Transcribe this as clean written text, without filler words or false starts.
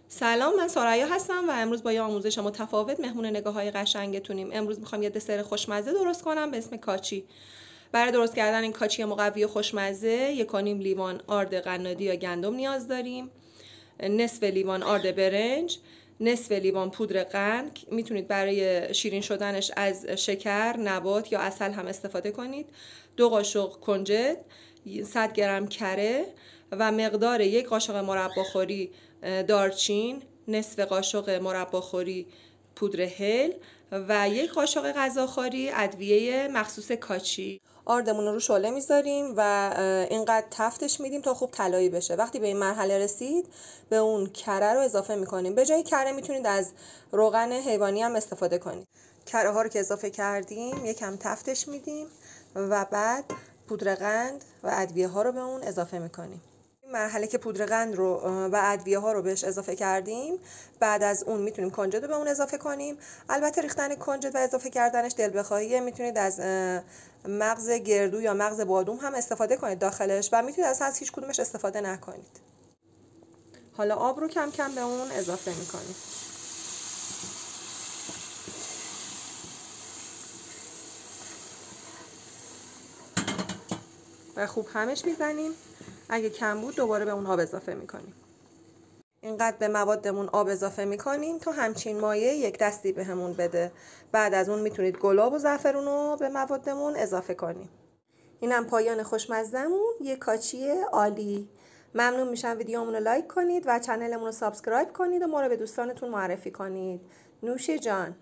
سلام، من ساریا هستم و امروز با یه آموزش متفاوت مهمون نگاه‌های قشنگتونیم. امروز میخوام یه دسر خوشمزه درست کنم به اسم کاچی. برای درست کردن این کاچی مقوی و خوشمزه 1.5 لیوان آرد قنادی یا گندم نیاز داریم، نصف لیوان آرد برنج، نصف لیوان پودر قند. میتونید برای شیرین شدنش از شکر، نبات یا عسل هم استفاده کنید. 2 قاشق کنجد، 100 گرم کره و مقدار 1 قاشق مرباخوری دارچین، نصف قاشق مرباخوری پودر هل و 1 قاشق غذاخوری ادویه مخصوص کاچی. آردمون رو شعله میذاریم و اینقدر تفتش میدیم تا خوب طلایی بشه. وقتی به این مرحله رسید به اون کره رو اضافه میکنیم. به جای کره میتونید از روغن حیوانی هم استفاده کنید. کره ها رو که اضافه کردیم یکم تفتش میدیم و بعد پودر قند و ادویه ها رو به اون اضافه میکنیم. این مرحله که پودر قند رو و ادویه ها رو بهش اضافه کردیم، بعد از اون میتونیم کنجد رو به اون اضافه کنیم. البته ریختن کنجد و اضافه کردنش دل بخواهیه. میتونید از مغز گردو یا مغز بادوم هم استفاده کنید داخلش و میتونید از هیچ کدومش استفاده نکنید. حالا آب رو کم کم به اون اضافه میکنید و خوب همش میزنیم. اگه کم بود دوباره به اون آب اضافه میکنیم. اینقدر به موادمون آب اضافه میکنیم تا همچین مایه 1 دستی بهمون بده. بعد از اون میتونید گلاب و زعفرون رو به موادمون اضافه کنیم. اینم پایان خوشمزه‌مون، یه کاچی عالی. ممنون میشم ویدیومون رو لایک کنید و چنلمون رو سابسکرایب کنید و ما رو به دوستانتون معرفی کنید. نوش جان.